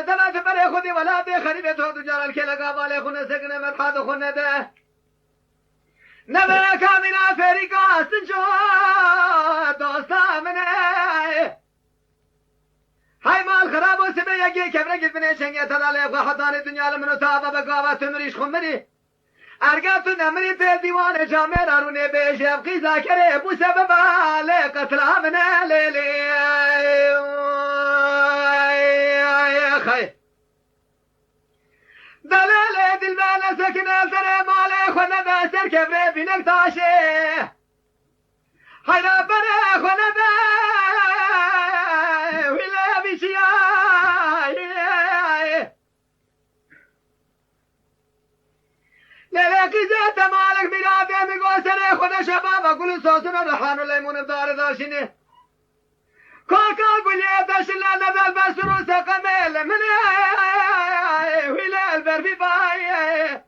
تلا تبري خودي ولا دي خريبة تو جرال كي لقا بالي خونه سكنه مرحاد خونه ده نبا كامنا فريقا سنجو دوستا منه هاي مال خراب وسبي يجي كبرك بني شنگه تلا لقا حضان دنيا لمنو تابا بقاوا تمريش خمري ارگا نمری تے دیوان جامع رارونه به شفقی ذاکره بو سبب آله قتل آمنه لیلی خی دلاله دلبانه سکنه سر ماله خونه به سر کبره بینک تاشه حینا بره خونه به ویله بیشیه لكي زيت مالك بلادي مقو سنة خد شباب كل صوتنا رحان الليمون بدار داشني كوكا بليت شلا نزل بسرو سقميل من ويلا البربي باي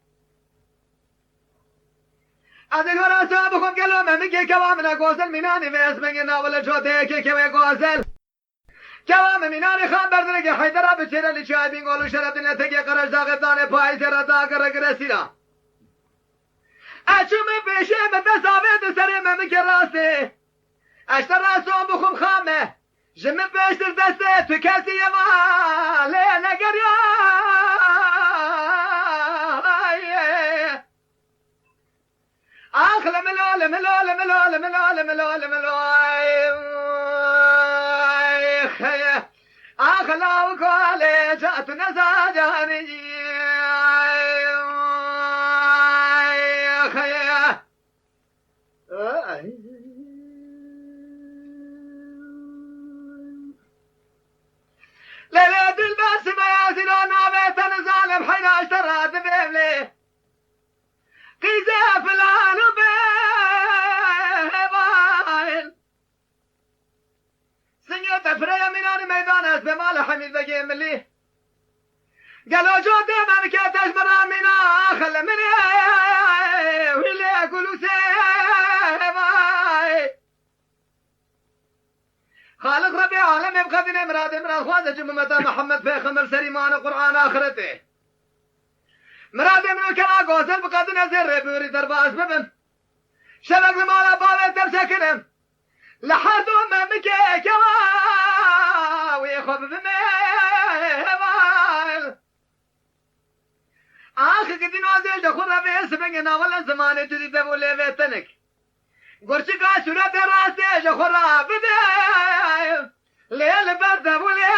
أذكر أصابكم قالوا ما مكي كوامنا قوسل مناني في اسمنا ولا جوتي كي كوي قوسل كوام مناني خان بردنك حيدرا بشير اللي شايبين قولوا شربتنا تقي قرش داغتاني باي سيرا داغر قرسينا اچوم بشه به دستاوید سر من که راسته اشتر راسون بخم خامه جمع بشتر دسته تو کسی ماله نگر یا آخ لملو لملو لملو لملو لملو لملو آخ لو قال جات نزاجاني ليلة الباس ما ياسلون عبيتن ظالم حين اشترات بيبلي قيزة فلان وبيبايل سنية فريا منان ميدان اسم مال حميد بقيم ملي قالوا جودي ما مكاتش برا منا خل مني ويلي اقولوا سيباي خالق ربي عالم يبقى في مراد خوازة جممتا محمد في خمر سريمان قرآن آخرته مراد من كلا قوسل بقد نزر بوري درباس ببن شبك مالا باوي ترسكنم لحظو ما مكي كوا ويخوف بميوال آخر كدين وازيل دخول ربي اسمنا ولا زمانه تريد بولي بيتنك گرچه که صورت راسته جخورا بده لیل برد بوله